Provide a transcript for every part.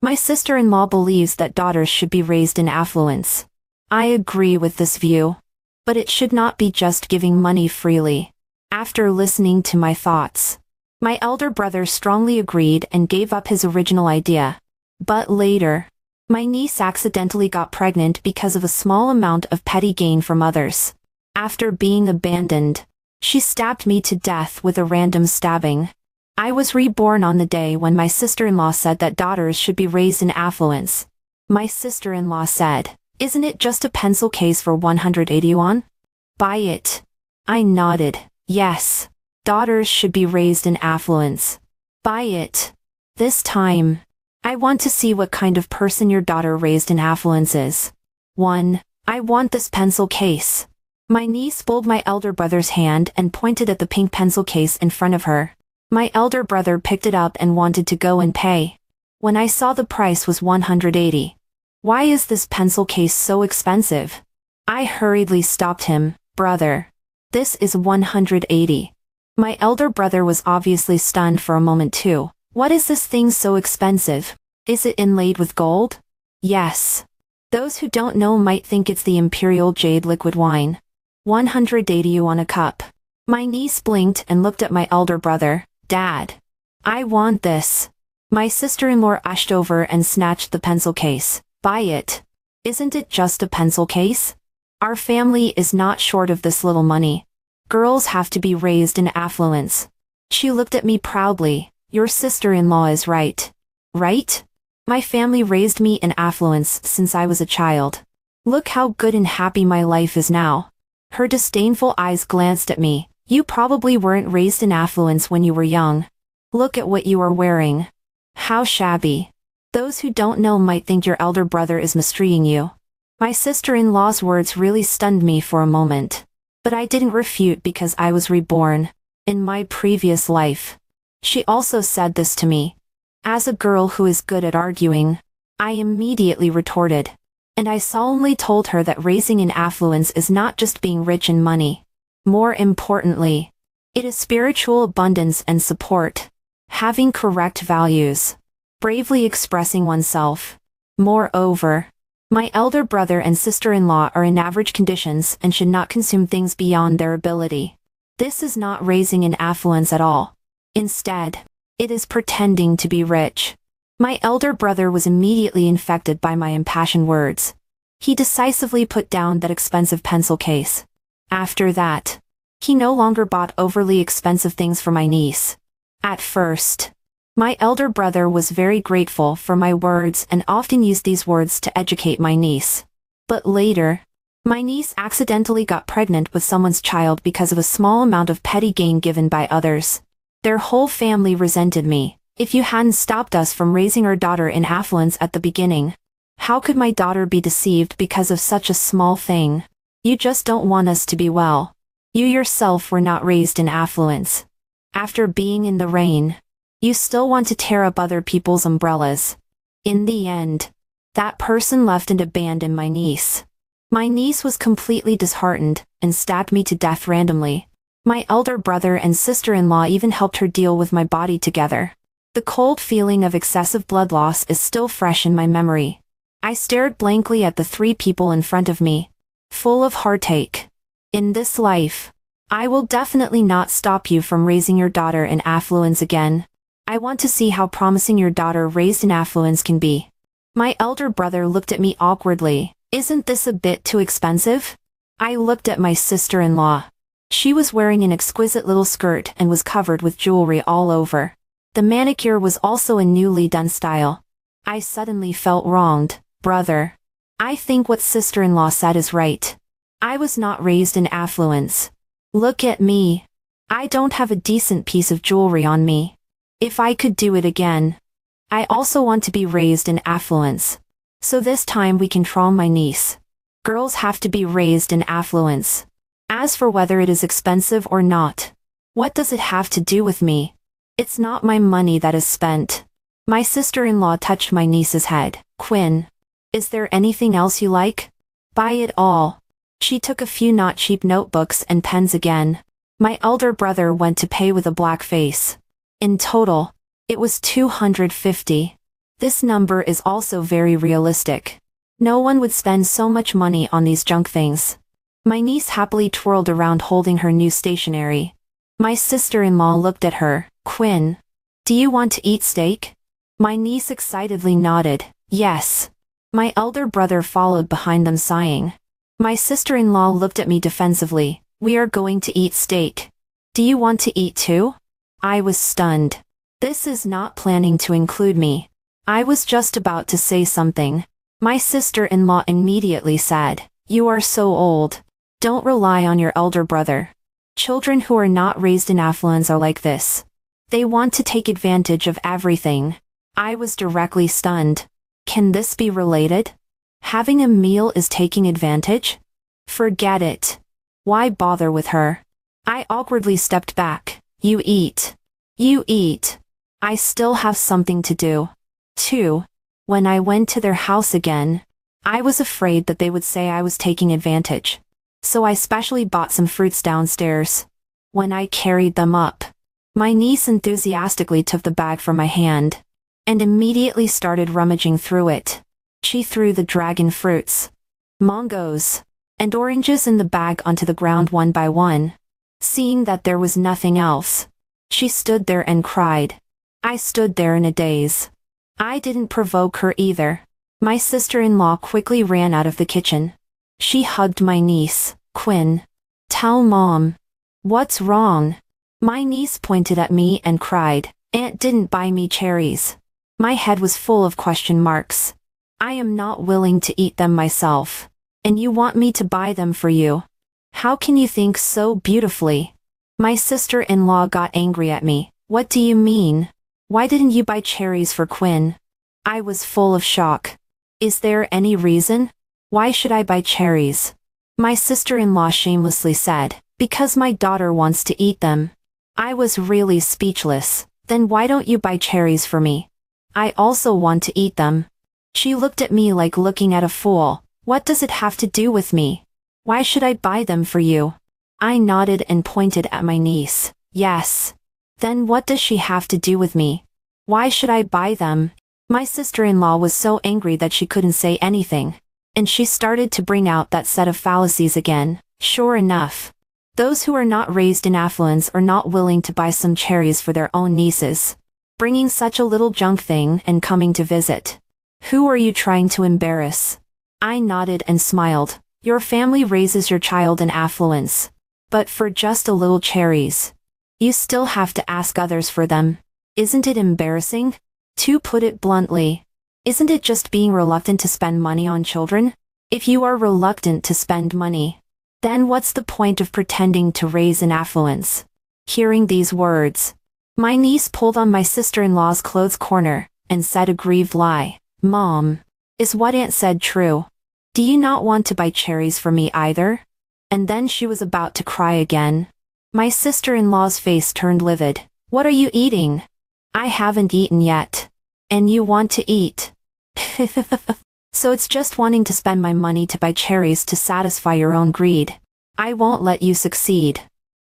My sister-in-law believes that daughters should be raised in affluence. I agree with this view. But it should not be just giving money freely. After listening to my thoughts, my elder brother strongly agreed and gave up his original idea. But later, my niece accidentally got pregnant because of a small amount of petty gain from others. After being abandoned, she stabbed me to death with a random stabbing. I was reborn on the day when my sister-in-law said that daughters should be raised in affluence. My sister-in-law said, "Isn't it just a pencil case for 180 won? Buy it." I nodded, yes. Daughters should be raised in affluence. Buy it. This time, I want to see what kind of person your daughter raised in affluence is. 1. I want this pencil case. My niece pulled my elder brother's hand and pointed at the pink pencil case in front of her. My elder brother picked it up and wanted to go and pay. When I saw the price was 180. Why is this pencil case so expensive? I hurriedly stopped him. Brother, this is 180. My elder brother was obviously stunned for a moment too. What is this thing so expensive? Is it inlaid with gold? Yes. Those who don't know might think it's the Imperial Jade liquid wine. 180 yuan a cup. My niece blinked and looked at my elder brother. Dad, I want this. My sister-in-law rushed over and snatched the pencil case. Buy it. Isn't it just a pencil case? Our family is not short of this little money. Girls have to be raised in affluence. She looked at me proudly. Your sister-in-law is right. Right? My family raised me in affluence since I was a child. Look how good and happy my life is now. Her disdainful eyes glanced at me. You probably weren't raised in affluence when you were young. Look at what you are wearing. How shabby. Those who don't know might think your elder brother is mistreating you. My sister-in-law's words really stunned me for a moment. But I didn't refute because I was reborn. In my previous life. She also said this to me. As a girl who is good at arguing, I immediately retorted. And I solemnly told her that raising in affluence is not just being rich in money. More importantly, it is spiritual abundance and support. Having correct values. Bravely expressing oneself. Moreover, my elder brother and sister-in-law are in average conditions and should not consume things beyond their ability. This is not raising in affluence at all. Instead, it is pretending to be rich. My elder brother was immediately infected by my impassioned words. He decisively put down that expensive pencil case. After that, he no longer bought overly expensive things for my niece. At first, my elder brother was very grateful for my words and often used these words to educate my niece. But later, my niece accidentally got pregnant with someone's child because of a small amount of petty gain given by others. Their whole family resented me. If you hadn't stopped us from raising our daughter in affluence at the beginning, how could my daughter be deceived because of such a small thing? You just don't want us to be well. You yourself were not raised in affluence. After being in the rain, you still want to tear up other people's umbrellas. In the end, that person left and abandoned my niece. My niece was completely disheartened and stabbed me to death randomly. My elder brother and sister-in-law even helped her deal with my body together. The cold feeling of excessive blood loss is still fresh in my memory. I stared blankly at the three people in front of me, full of heartache. In this life, I will definitely not stop you from raising your daughter in affluence again. I want to see how promising your daughter raised in affluence can be. My elder brother looked at me awkwardly. Isn't this a bit too expensive? I looked at my sister-in-law. She was wearing an exquisite little skirt and was covered with jewelry all over. The manicure was also a newly done style. I suddenly felt wronged. Brother, I think what sister-in-law said is right. I was not raised in affluence. Look at me. I don't have a decent piece of jewelry on me. If I could do it again. I also want to be raised in affluence. So this time we can trawl my niece. Girls have to be raised in affluence. As for whether it is expensive or not, what does it have to do with me? It's not my money that is spent. My sister-in-law touched my niece's head. Quinn, is there anything else you like? Buy it all. She took a few not cheap notebooks and pens again. My elder brother went to pay with a black face. In total, it was 250. This number is also very realistic. No one would spend so much money on these junk things. My niece happily twirled around holding her new stationery. My sister-in-law looked at her. Quinn, do you want to eat steak? My niece excitedly nodded. Yes. My elder brother followed behind them sighing. My sister-in-law looked at me defensively. We are going to eat steak. Do you want to eat too? I was stunned. This is not planning to include me. I was just about to say something. My sister-in-law immediately said, "You are so old. Don't rely on your elder brother. Children who are not raised in affluence are like this. They want to take advantage of everything." I was directly stunned. Can this be related? Having a meal is taking advantage? Forget it. Why bother with her? I awkwardly stepped back. You eat. You eat. I still have something to do. 2. When I went to their house again, I was afraid that they would say I was taking advantage. So I specially bought some fruits downstairs. When I carried them up, my niece enthusiastically took the bag from my hand and immediately started rummaging through it. She threw the dragon fruits, mangoes, and oranges in the bag onto the ground one by one. Seeing that there was nothing else, she stood there and cried. I stood there in a daze. I didn't provoke her either. My sister-in-law quickly ran out of the kitchen. She hugged my niece. Quinn, tell Mom. What's wrong? My niece pointed at me and cried. Aunt didn't buy me cherries. My head was full of question marks. I am not willing to eat them myself. And you want me to buy them for you? How can you think so beautifully? My sister-in-law got angry at me. What do you mean? Why didn't you buy cherries for Quinn? I was full of shock. Is there any reason? Why should I buy cherries? My sister-in-law shamelessly said, because my daughter wants to eat them. I was really speechless. Then why don't you buy cherries for me? I also want to eat them. She looked at me like looking at a fool. What does it have to do with me? Why should I buy them for you? I nodded and pointed at my niece. Yes. Then what does she have to do with me? Why should I buy them? My sister-in-law was so angry that she couldn't say anything. And she started to bring out that set of fallacies again. Sure enough, those who are not raised in affluence are not willing to buy some cherries for their own nieces. Bringing such a little junk thing and coming to visit. Who are you trying to embarrass? I nodded and smiled. Your family raises your child in affluence. But for just a little cherries, you still have to ask others for them. Isn't it embarrassing? To put it bluntly, isn't it just being reluctant to spend money on children? If you are reluctant to spend money, then what's the point of pretending to raise in affluence? Hearing these words, my niece pulled on my sister-in-law's clothes corner and said a grieved lie. Mom, is what Aunt said true? Do you not want to buy cherries for me either? And then she was about to cry again. My sister-in-law's face turned livid. What are you eating? I haven't eaten yet. And you want to eat. So it's just wanting to spend my money to buy cherries to satisfy your own greed. I won't let you succeed.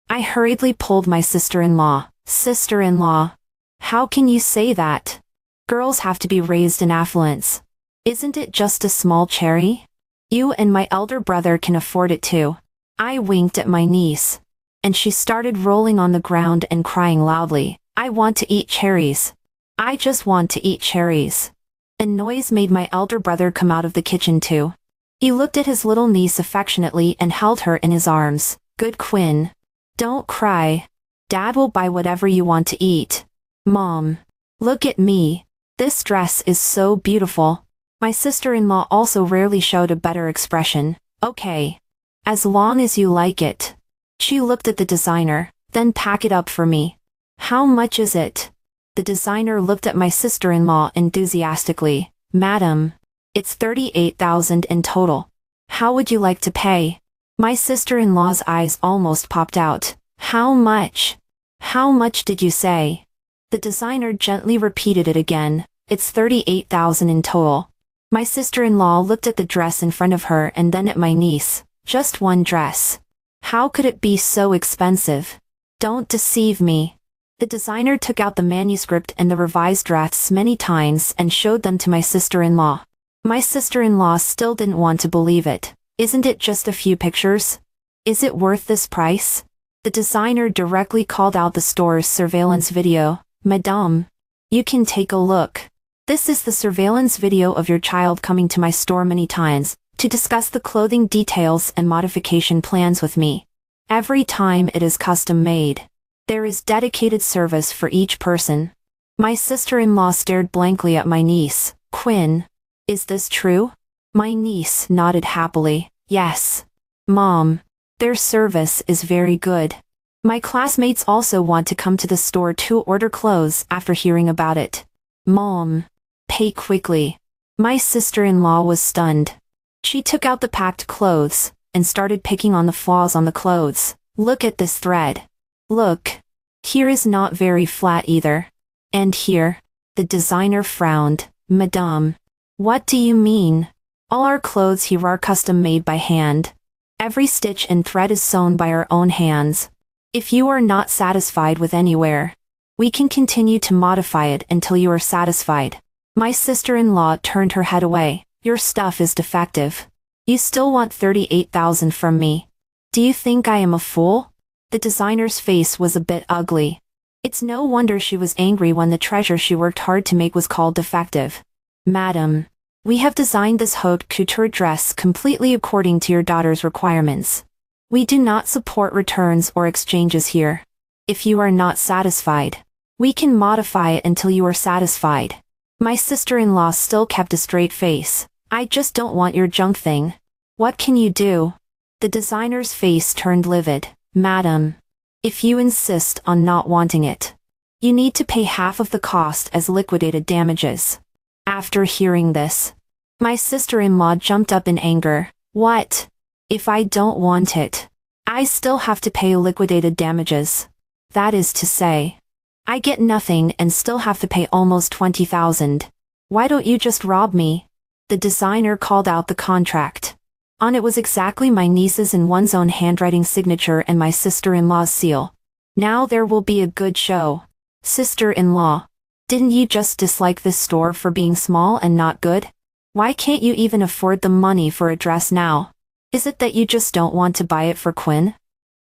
I hurriedly pulled my sister-in-law. Sister-in-law, how can you say that? Girls have to be raised in affluence. Isn't it just a small cherry? You and my elder brother can afford it too. I winked at my niece, and she started rolling on the ground and crying loudly. I want to eat cherries. I just want to eat cherries. A noise made my elder brother come out of the kitchen too. He looked at his little niece affectionately and held her in his arms. Good Quinn. Don't cry. Dad will buy whatever you want to eat. Mom, look at me. This dress is so beautiful. My sister-in-law also rarely showed a better expression. Okay. As long as you like it. She looked at the designer, then pack it up for me. How much is it? The designer looked at my sister-in-law enthusiastically. Madam, it's 38,000 in total. How would you like to pay? My sister-in-law's eyes almost popped out. How much? How much did you say? The designer gently repeated it again. It's 38,000 in total. My sister-in-law looked at the dress in front of her and then at my niece. Just one dress. How could it be so expensive? Don't deceive me. The designer took out the manuscript and the revised drafts many times and showed them to my sister-in-law. My sister-in-law still didn't want to believe it. Isn't it just a few pictures? Is it worth this price? The designer directly called out the store's surveillance video. Madame, you can take a look. This is the surveillance video of your child coming to my store many times to discuss the clothing details and modification plans with me. Every time it is custom made. There is dedicated service for each person. My sister-in-law stared blankly at my niece. Quinn, is this true? My niece nodded happily. Yes. Mom, their service is very good. My classmates also want to come to the store to order clothes after hearing about it. Mom, pay quickly. My sister-in-law was stunned. She took out the packed clothes and started picking on the flaws on the clothes. Look at this thread. Look. Here is not very flat either. And here. The designer frowned. Madame. What do you mean? All our clothes here are custom made by hand. Every stitch and thread is sewn by our own hands. If you are not satisfied with anywhere, we can continue to modify it until you are satisfied. My sister-in-law turned her head away. Your stuff is defective. You still want $38,000 from me. Do you think I am a fool? The designer's face was a bit ugly. It's no wonder she was angry when the treasure she worked hard to make was called defective. Madam, we have designed this haute couture dress completely according to your daughter's requirements. We do not support returns or exchanges here. If you are not satisfied, we can modify it until you are satisfied. My sister-in-law still kept a straight face. I just don't want your junk thing. What can you do? The designer's face turned livid. Madam, if you insist on not wanting it, you need to pay half of the cost as liquidated damages. After hearing this, my sister-in-law jumped up in anger. What? If I don't want it, I still have to pay liquidated damages. That is to say, I get nothing and still have to pay almost $20,000. Why don't you just rob me? The designer called out the contract. On it was exactly my niece's and one's own handwriting signature and my sister-in-law's seal. Now there will be a good show. Sister-in-law, didn't you just dislike this store for being small and not good? Why can't you even afford the money for a dress now? Is it that you just don't want to buy it for Quinn?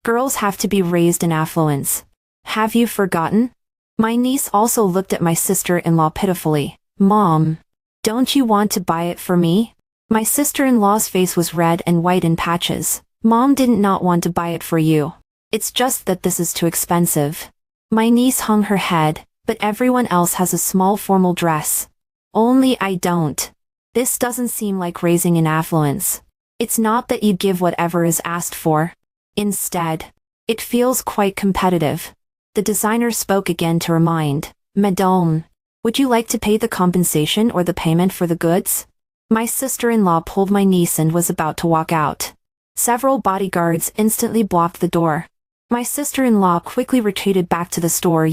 Girls have to be raised in affluence. Have you forgotten? My niece also looked at my sister-in-law pitifully. Mom, don't you want to buy it for me? My sister-in-law's face was red and white in patches. Mom didn't not want to buy it for you. It's just that this is too expensive. My niece hung her head, but everyone else has a small formal dress. Only I don't. This doesn't seem like raising in affluence. It's not that you give whatever is asked for. Instead, it feels quite competitive. The designer spoke again to remind. Madame, would you like to pay the compensation or the payment for the goods? My sister-in-law pulled my niece and was about to walk out. Several bodyguards instantly blocked the door. My sister-in-law quickly retreated back to the store.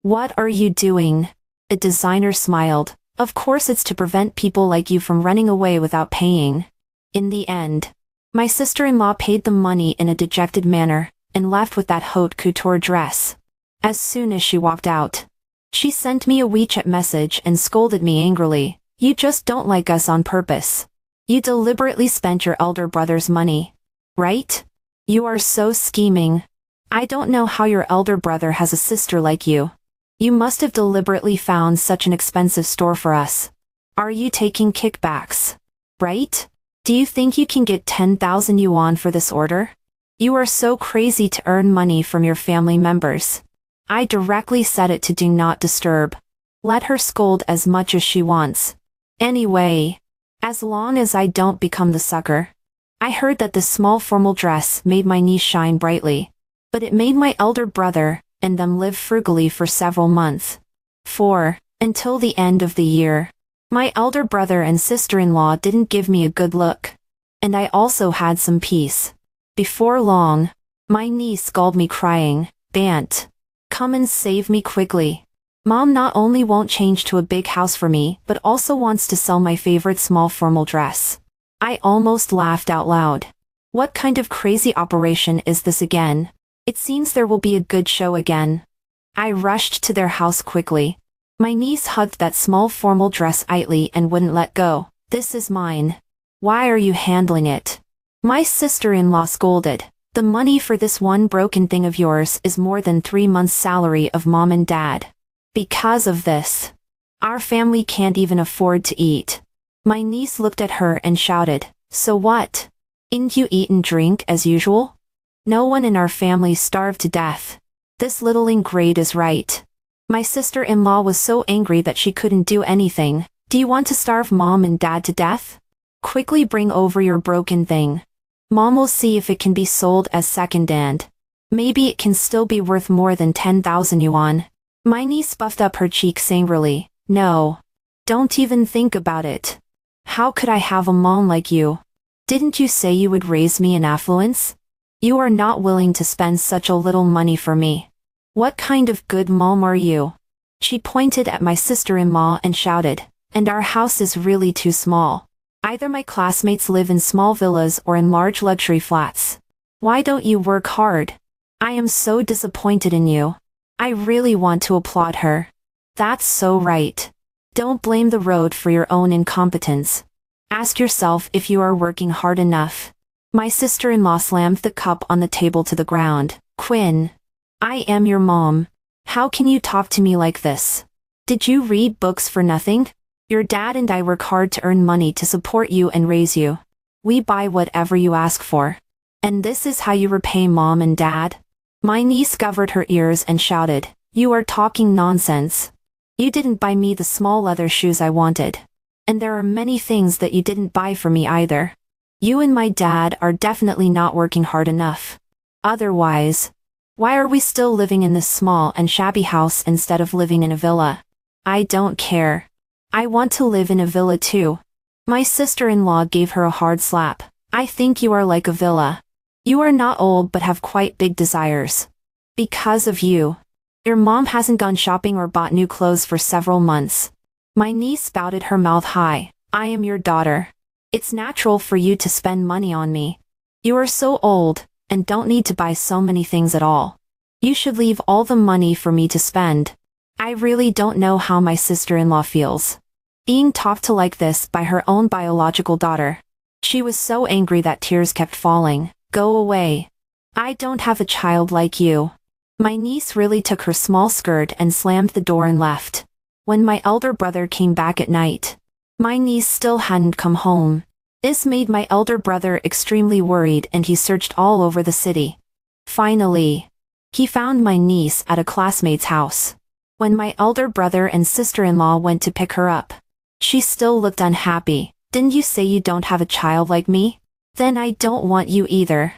What are you doing? The designer smiled. Of course it's to prevent people like you from running away without paying. In the end, my sister-in-law paid the money in a dejected manner, and left with that haute couture dress. As soon as she walked out, she sent me a WeChat message and scolded me angrily. You just don't like us on purpose. You deliberately spent your elder brother's money. Right? You are so scheming. I don't know how your elder brother has a sister like you. You must have deliberately found such an expensive store for us. Are you taking kickbacks? Right? Do you think you can get 10,000 yuan for this order? You are so crazy to earn money from your family members. I directly set it to do not disturb. Let her scold as much as she wants. Anyway, as long as I don't become the sucker. I heard that this small formal dress made my niece shine brightly, but it made my elder brother and them live frugally for several months. Until the end of the year. My elder brother and sister-in-law didn't give me a good look. And I also had some peace. Before long, my niece called me crying, Bant, come and save me quickly. Mom not only won't change to a big house for me, but also wants to sell my favorite small formal dress. I almost laughed out loud. What kind of crazy operation is this again? It seems there will be a good show again. I rushed to their house quickly. My niece hugged that small formal dress tightly and wouldn't let go. This is mine. Why are you handling it? My sister-in-law scolded. The money for this one broken thing of yours is more than 3 months' salary of mom and dad. Because of this, our family can't even afford to eat. My niece looked at her and shouted, so what? Didn't you eat and drink as usual? No one in our family starved to death. This little ingrate is right. My sister-in-law was so angry that she couldn't do anything. Do you want to starve mom and dad to death? Quickly bring over your broken thing. Mom will see if it can be sold as second-hand. Maybe it can still be worth more than 10,000 yuan. My niece puffed up her cheeks angrily. No. Don't even think about it. How could I have a mom like you? Didn't you say you would raise me in affluence? You are not willing to spend such a little money for me. What kind of good mom are you? She pointed at my sister-in-law and shouted, and our house is really too small. Either my classmates live in small villas or in large luxury flats. Why don't you work hard? I am so disappointed in you. I really want to applaud her. That's so right. Don't blame the road for your own incompetence. Ask yourself if you are working hard enough. My sister-in-law slammed the cup on the table to the ground. Quinn, I am your mom. How can you talk to me like this? Did you read books for nothing? Your dad and I work hard to earn money to support you and raise you. We buy whatever you ask for. And this is how you repay mom and dad? My niece covered her ears and shouted, you are talking nonsense. You didn't buy me the small leather shoes I wanted. And there are many things that you didn't buy for me either. You and my dad are definitely not working hard enough. Otherwise, why are we still living in this small and shabby house instead of living in a villa? I don't care. I want to live in a villa too. My sister-in-law gave her a hard slap. I think you are like a villa. You are not old but have quite big desires. Because of you. Your mom hasn't gone shopping or bought new clothes for several months. My niece spouted her mouth high. I am your daughter. It's natural for you to spend money on me. You are so old, and don't need to buy so many things at all. You should leave all the money for me to spend. I really don't know how my sister-in-law feels. Being talked to like this by her own biological daughter. She was so angry that tears kept falling. Go away. I don't have a child like you. My niece really took her small skirt and slammed the door and left. When my elder brother came back at night, my niece still hadn't come home. This made my elder brother extremely worried and he searched all over the city. Finally, he found my niece at a classmate's house. When my elder brother and sister-in-law went to pick her up, she still looked unhappy. Didn't you say you don't have a child like me? Then I don't want you either.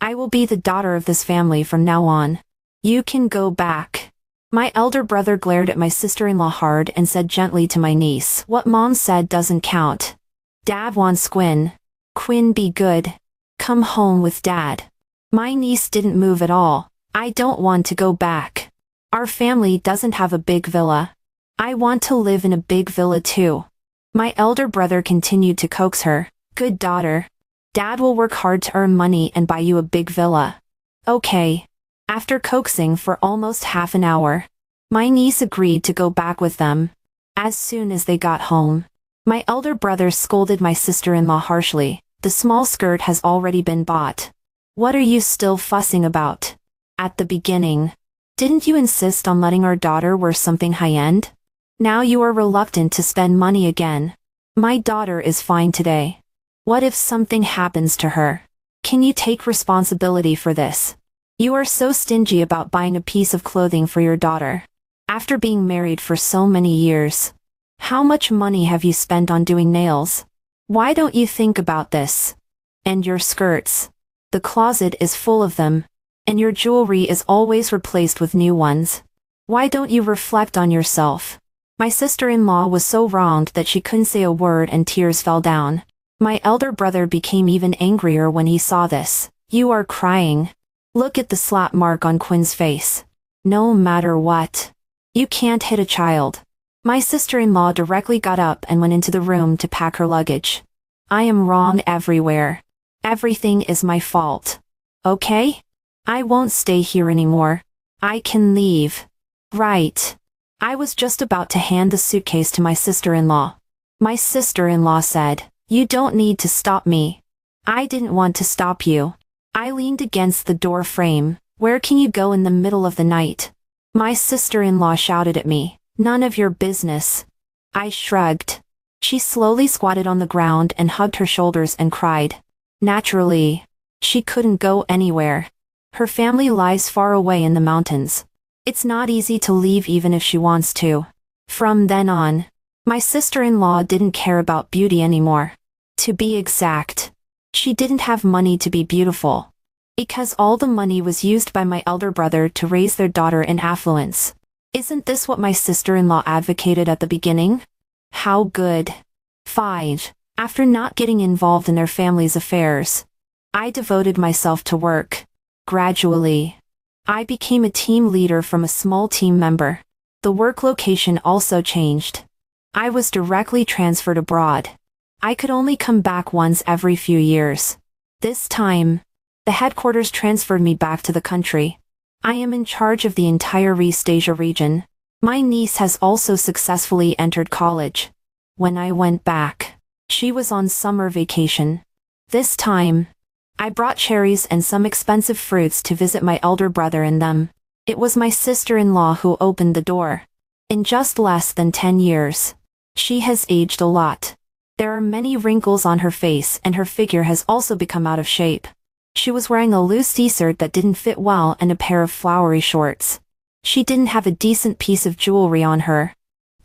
I will be the daughter of this family from now on. You can go back. My elder brother glared at my sister-in-law hard and said gently to my niece, what mom said doesn't count. Dad wants Quinn. Quinn, be good. Come home with dad. My niece didn't move at all. I don't want to go back. Our family doesn't have a big villa. I want to live in a big villa too. My elder brother continued to coax her. Good daughter. Dad will work hard to earn money and buy you a big villa. Okay. After coaxing for almost half an hour, my niece agreed to go back with them. As soon as they got home, my elder brother scolded my sister-in-law harshly. The small skirt has already been bought. What are you still fussing about? At the beginning, didn't you insist on letting our daughter wear something high-end? Now you are reluctant to spend money again. My daughter is fine today. What if something happens to her? Can you take responsibility for this? You are so stingy about buying a piece of clothing for your daughter. After being married for so many years, how much money have you spent on doing nails? Why don't you think about this? And your skirts. The closet is full of them. And your jewelry is always replaced with new ones. Why don't you reflect on yourself? My sister-in-law was so wronged that she couldn't say a word and tears fell down. My elder brother became even angrier when he saw this. You are crying. Look at the slap mark on Quinn's face. No matter what. You can't hit a child. My sister-in-law directly got up and went into the room to pack her luggage. I am wrong everywhere. Everything is my fault. Okay? I won't stay here anymore. I can leave. Right. I was just about to hand the suitcase to my sister-in-law. My sister-in-law said, "You don't need to stop me." I didn't want to stop you. I leaned against the door frame. "Where can you go in the middle of the night?" My sister-in-law shouted at me. "None of your business." I shrugged. She slowly squatted on the ground and hugged her shoulders and cried. Naturally, she couldn't go anywhere. Her family lies far away in the mountains. It's not easy to leave even if she wants to. From then on, my sister-in-law didn't care about beauty anymore. To be exact, she didn't have money to be beautiful, because all the money was used by my elder brother to raise their daughter in affluence. Isn't this what my sister-in-law advocated at the beginning? How good. 5. After not getting involved in their family's affairs, I devoted myself to work. Gradually, I became a team leader from a small team member. The work location also changed. I was directly transferred abroad. I could only come back once every few years. This time, the headquarters transferred me back to the country. I am in charge of the entire East Asia region. My niece has also successfully entered college. When I went back, she was on summer vacation. This time, I brought cherries and some expensive fruits to visit my elder brother and them. It was my sister-in-law who opened the door. In just less than 10 years, she has aged a lot. There are many wrinkles on her face and her figure has also become out of shape. She was wearing a loose t-shirt that didn't fit well and a pair of flowery shorts. She didn't have a decent piece of jewelry on her.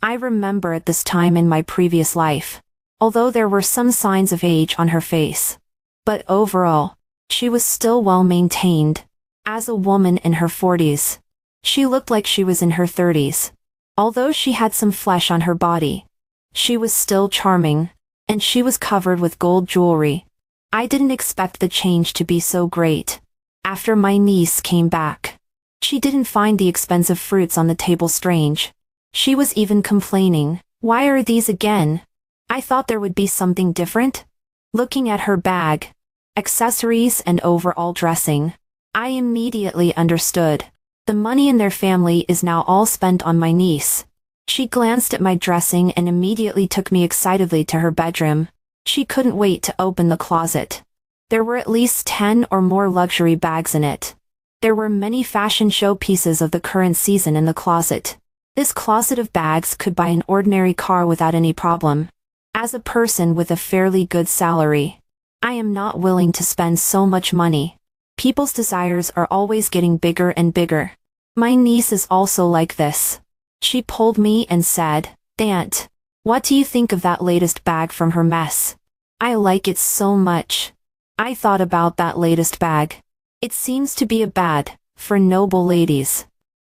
I remember at this time in my previous life, although there were some signs of age on her face. But overall, she was still well maintained. As a woman in her 40s, she looked like she was in her 30s. Although she had some flesh on her body, she was still charming, and she was covered with gold jewelry. I didn't expect the change to be so great. After my niece came back, she didn't find the expensive fruits on the table strange. She was even complaining, "Why are these again? I thought there would be something different." Looking at her bag, accessories and overall dressing, I immediately understood. The money in their family is now all spent on my niece. She glanced at my dressing and immediately took me excitedly to her bedroom. She couldn't wait to open the closet. There were at least 10 or more luxury bags in it. There were many fashion show pieces of the current season in the closet. This closet of bags could buy an ordinary car without any problem. As a person with a fairly good salary, I am not willing to spend so much money. People's desires are always getting bigger and bigger. My niece is also like this. She pulled me and said, "Aunt, what do you think of that latest bag from Hermes? I like it so much." I thought about that latest bag. It seems to be a bad, for noble ladies.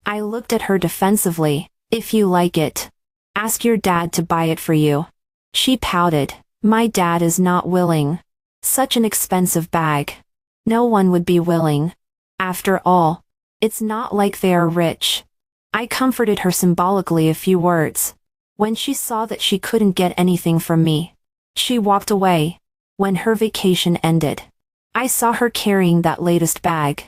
I looked at her defensively. "If you like it, ask your dad to buy it for you." She pouted. "My dad is not willing. Such an expensive bag. No one would be willing. After all, it's not like they are rich." I comforted her symbolically a few words. When she saw that she couldn't get anything from me, she walked away. When her vacation ended, I saw her carrying that latest bag,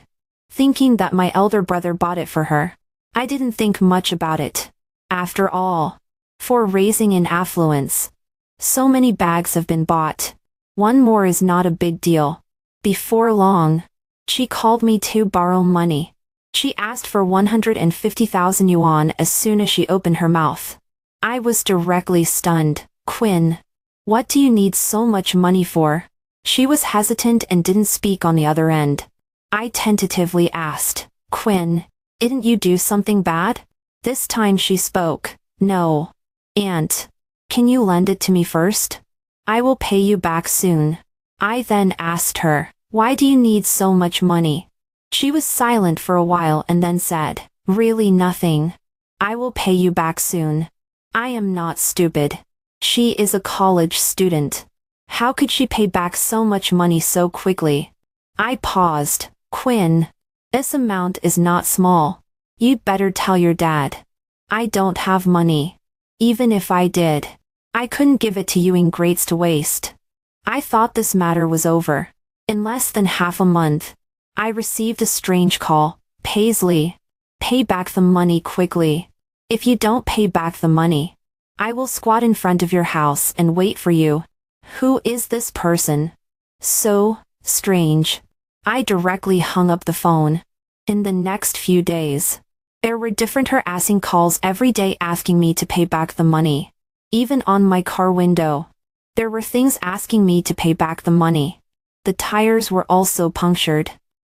thinking that my elder brother bought it for her. I didn't think much about it. After all, for raising in affluence, so many bags have been bought. One more is not a big deal. Before long, she called me to borrow money. She asked for 150,000 yuan as soon as she opened her mouth. I was directly stunned. "Quinn, what do you need so much money for?" She was hesitant and didn't speak on the other end. I tentatively asked, "Quinn, didn't you do something bad?" This time she spoke. "No. Aunt, can you lend it to me first? I will pay you back soon." I then asked her, "Why do you need so much money?" She was silent for a while and then said, "Really nothing. I will pay you back soon." I am not stupid. She is a college student. How could she pay back so much money so quickly? I paused. "Quinn, this amount is not small. You'd better tell your dad. I don't have money. Even if I did, I couldn't give it to you ingrates to waste." I thought this matter was over. In less than half a month, I received a strange call. "Paisley, Pay back the money quickly. If you don't pay back the money, I will squat in front of your house and wait for you. Who is this person? So strange. I directly hung up the phone. In the next few days, there were different harassing calls every day asking me to pay back the money. Even on my car window, there were things asking me to pay back the money. The tires were also punctured.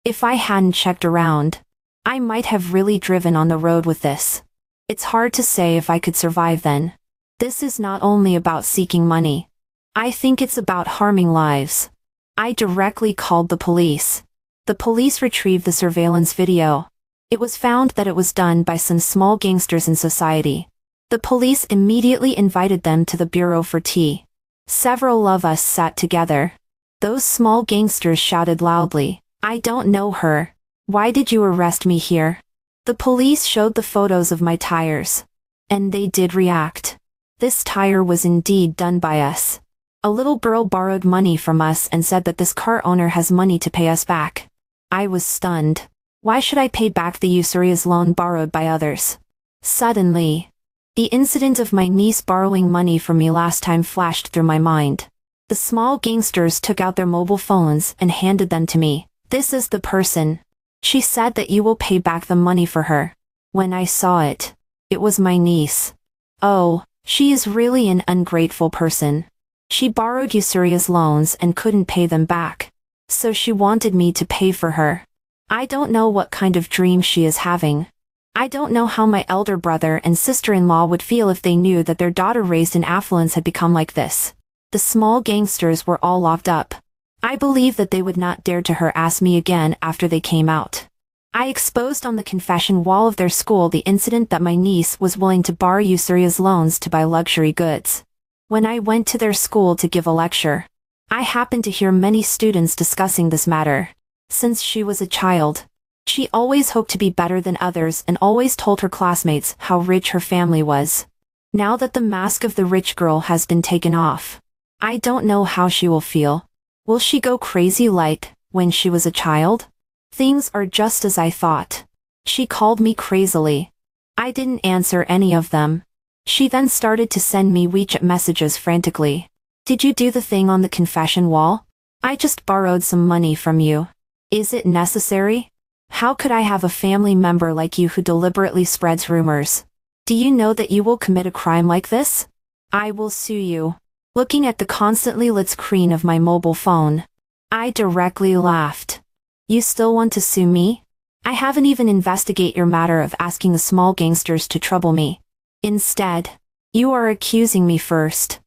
If I hadn't checked around, I might have really driven on the road with this. It's hard to say if I could survive then. This is not only about seeking money. I think it's about harming lives. I directly called the police. The police retrieved the surveillance video. It was found that it was done by some small gangsters in society. The police immediately invited them to the bureau for tea. Several of us sat together. Those small gangsters shouted loudly, "I don't know her. Why did you arrest me here?" The police showed the photos of my tires. And they did react. This tire was indeed done by us. A little girl borrowed money from us and said that this car owner has money to pay us back. I was stunned. Why should I pay back the usurious loan borrowed by others? Suddenly, the incident of my niece borrowing money from me last time flashed through my mind. The small gangsters took out their mobile phones and handed them to me. "This is the person. She said that you will pay back the money for her." When I saw it, it was my niece. Oh, she is really an ungrateful person. She borrowed usurious loans and couldn't pay them back. So she wanted me to pay for her. I don't know what kind of dream she is having. I don't know how my elder brother and sister-in-law would feel if they knew that their daughter raised in affluence had become like this. The small gangsters were all locked up. I believe that they would not dare to harass me again after they came out. I exposed on the confession wall of their school the incident that my niece was willing to borrow usurious loans to buy luxury goods. When I went to their school to give a lecture, I happened to hear many students discussing this matter. Since she was a child, she always hoped to be better than others and always told her classmates how rich her family was. Now that the mask of the rich girl has been taken off, I don't know how she will feel. Will she go crazy like when she was a child? Things are just as I thought. She called me crazily. I didn't answer any of them. She then started to send me WeChat messages frantically. "Did you do the thing on the confession wall? I just borrowed some money from you. Is it necessary? How could I have a family member like you who deliberately spreads rumors? Do you know that you will commit a crime like this? I will sue you." Looking at the constantly lit screen of my mobile phone, I directly laughed. "You still want to sue me? I haven't even investigated your matter of asking the small gangsters to trouble me. Instead, you are accusing me first."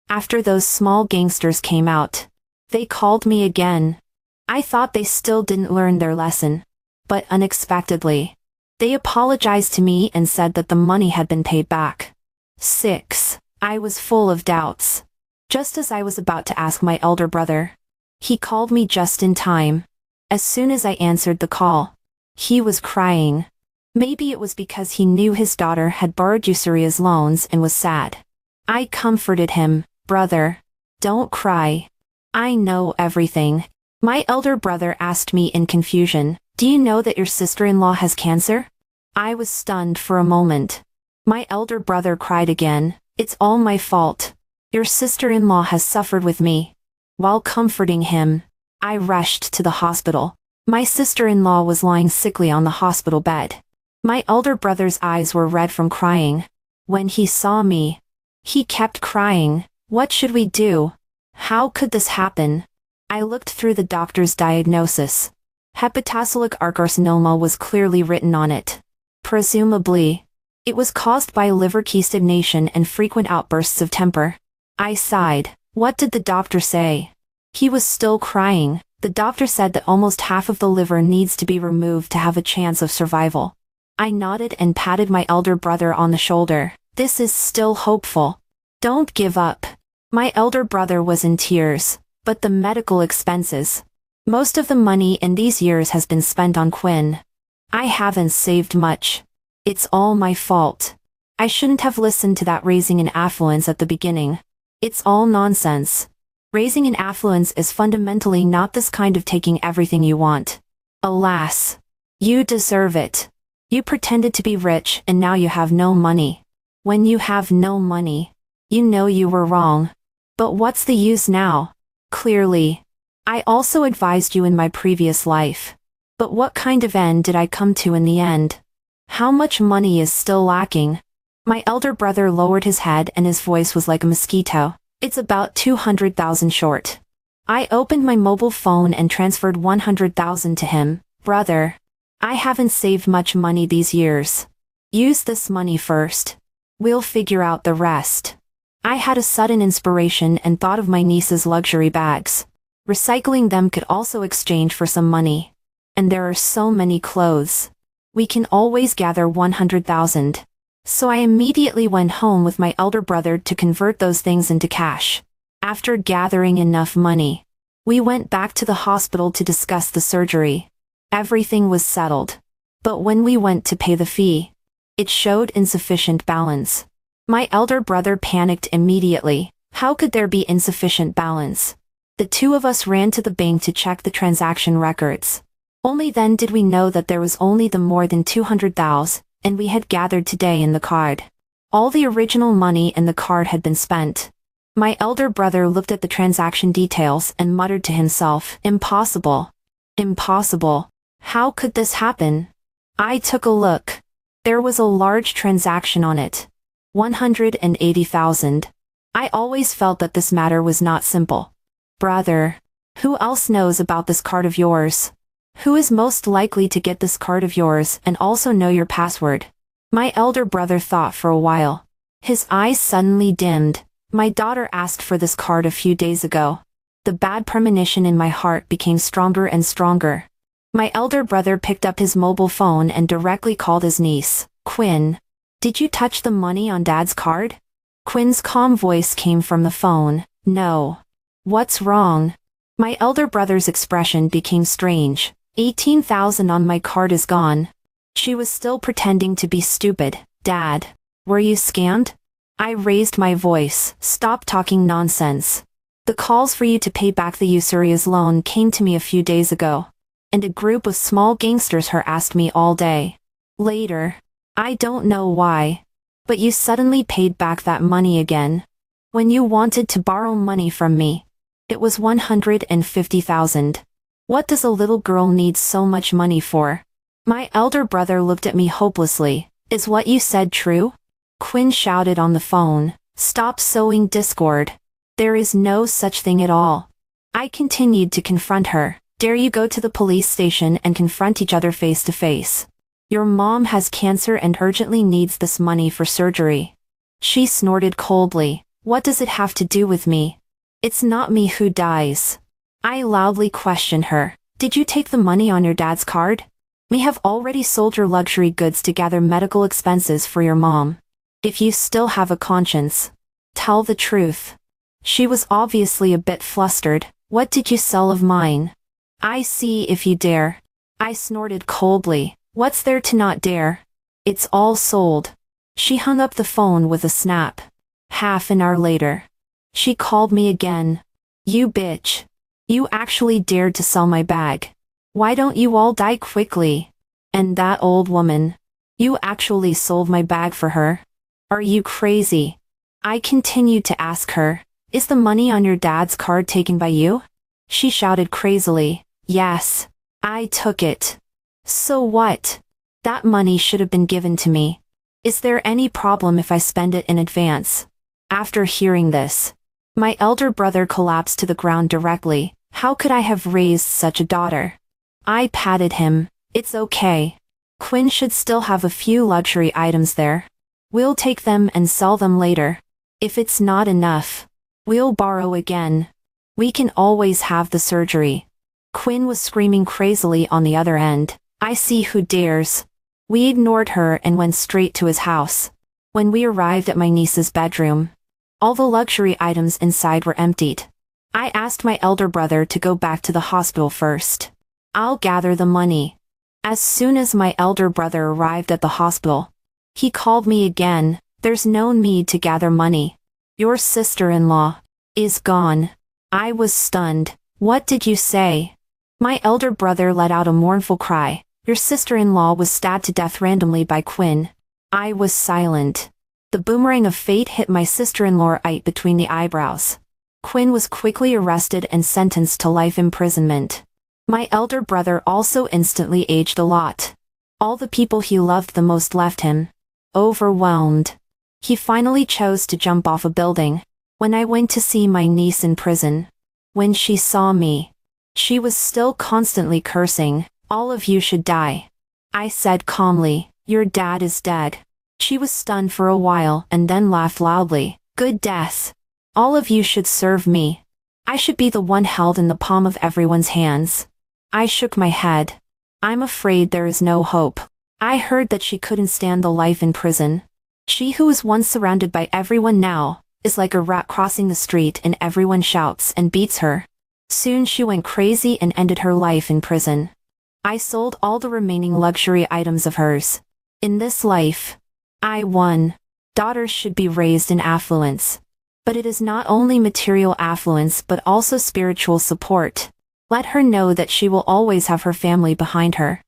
After those small gangsters came out, they called me again. I thought they still didn't learn their lesson. But unexpectedly, they apologized to me and said that the money had been paid back. 6. I was full of doubts. Just as I was about to ask my elder brother, he called me just in time. As soon as I answered the call, he was crying. Maybe it was because he knew his daughter had borrowed usurious loans and was sad. I comforted him. "Brother, don't cry. I know everything." My elder brother asked me in confusion, "Do you know that your sister-in-law has cancer?" I was stunned for a moment. My elder brother cried again. "It's all my fault. Your sister-in-law has suffered with me." While comforting him, I rushed to the hospital. My sister-in-law was lying sickly on the hospital bed. My elder brother's eyes were red from crying. When he saw me, he kept crying. "What should we do? How could this happen?" I looked through the doctor's diagnosis. Hepatocellular carcinoma was clearly written on it. Presumably, it was caused by liver key stagnation and frequent outbursts of temper. I sighed. What did the doctor say? He was still crying. The doctor said that almost half of the liver needs to be removed to have a chance of survival. I nodded and patted my elder brother on the shoulder. "This is still hopeful. Don't give up." My elder brother was in tears. But the medical expenses. Most of the money in these years has been spent on Quinn. I haven't saved much. It's all my fault. I shouldn't have listened to that raising in affluence at the beginning. It's all nonsense. Raising in affluence is fundamentally not this kind of taking everything you want. Alas, you deserve it. You pretended to be rich and now you have no money. When you have no money, you know you were wrong. But what's the use now? Clearly. I also advised you in my previous life. But what kind of end did I come to in the end? How much money is still lacking? My elder brother lowered his head and his voice was like a mosquito. It's about 200,000 short. I opened my mobile phone and transferred 100,000 to him. Brother, I haven't saved much money these years. Use this money first. We'll figure out the rest. I had a sudden inspiration and thought of my niece's luxury bags. Recycling them could also exchange for some money. And there are so many clothes. We can always gather 100,000. So I immediately went home with my elder brother to convert those things into cash. After gathering enough money, we went back to the hospital to discuss the surgery. Everything was settled. But when we went to pay the fee, it showed insufficient balance. My elder brother panicked immediately. How could there be insufficient balance? The two of us ran to the bank to check the transaction records. Only then did we know that there was only the more than 200,000, and we had gathered today in the card. All the original money in the card had been spent. My elder brother looked at the transaction details and muttered to himself, "Impossible. Impossible. How could this happen?" I took a look. There was a large transaction on it. 180,000. I always felt that this matter was not simple. Brother, who else knows about this card of yours? Who is most likely to get this card of yours and also know your password? My elder brother thought for a while. His eyes suddenly dimmed. My daughter asked for this card a few days ago. The bad premonition in my heart became stronger and stronger. My elder brother picked up his mobile phone and directly called his niece. "Quinn, did you touch the money on Dad's card?" Quinn's calm voice came from the phone. "No." "What's wrong?" My elder brother's expression became strange. 18,000 on my card is gone. She was still pretending to be stupid. "Dad, were you scammed?" I raised my voice. "Stop talking nonsense. The calls for you to pay back the usurious loan came to me a few days ago. And a group of small gangsters harassed me all day. Later, I don't know why, but you suddenly paid back that money again. When you wanted to borrow money from me, it was 150,000. What does a little girl need so much money for?" My elder brother looked at me hopelessly. "Is what you said true?" Quinn shouted on the phone. "Stop sowing discord. There is no such thing at all." I continued to confront her. "Dare you go to the police station and confront each other face to face? Your mom has cancer and urgently needs this money for surgery." She snorted coldly. "What does it have to do with me? It's not me who dies." I loudly questioned her. "Did you take the money on your dad's card? We have already sold your luxury goods to gather medical expenses for your mom. If you still have a conscience, tell the truth." She was obviously a bit flustered. "What did you sell of mine?" "I see if you dare." I snorted coldly. "What's there to not dare? It's all sold." She hung up the phone with a snap. Half an hour later, she called me again. "You bitch. You actually dared to sell my bag. Why don't you all die quickly? And that old woman. You actually sold my bag for her. Are you crazy?" I continued to ask her, "Is the money on your dad's card taken by you?" She shouted crazily, "Yes. I took it." "So what? That money should have been given to me. Is there any problem if I spend it in advance?" After hearing this, my elder brother collapsed to the ground directly. How could I have raised such a daughter? I patted him. "It's okay. Quinn should still have a few luxury items there. We'll take them and sell them later. If it's not enough, we'll borrow again. We can always have the surgery." Quinn was screaming crazily on the other end. "I see who dares." We ignored her and went straight to his house. When we arrived at my niece's bedroom, all the luxury items inside were emptied. I asked my elder brother to go back to the hospital first. "I'll gather the money." As soon as my elder brother arrived at the hospital, he called me again. "There's no need to gather money. Your sister-in-law is gone." I was stunned. "What did you say?" My elder brother let out a mournful cry. Your sister-in-law was stabbed to death randomly by Quinn. I was silent. The boomerang of fate hit my sister-in-law right between the eyebrows. Quinn was quickly arrested and sentenced to life imprisonment. My elder brother also instantly aged a lot. All the people he loved the most left him. Overwhelmed. He finally chose to jump off a building. When I went to see my niece in prison, when she saw me, she was still constantly cursing, "All of you should die." I said calmly, "Your dad is dead." She was stunned for a while and then laughed loudly, "Good death. All of you should serve me. I should be the one held in the palm of everyone's hands." I shook my head. "I'm afraid there is no hope." I heard that she couldn't stand the life in prison. She who was once surrounded by everyone now is like a rat crossing the street and everyone shouts and beats her. Soon she went crazy and ended her life in prison. I sold all the remaining luxury items of hers. In this life, I won. Daughters should be raised in affluence. But it is not only material affluence but also spiritual support. Let her know that she will always have her family behind her.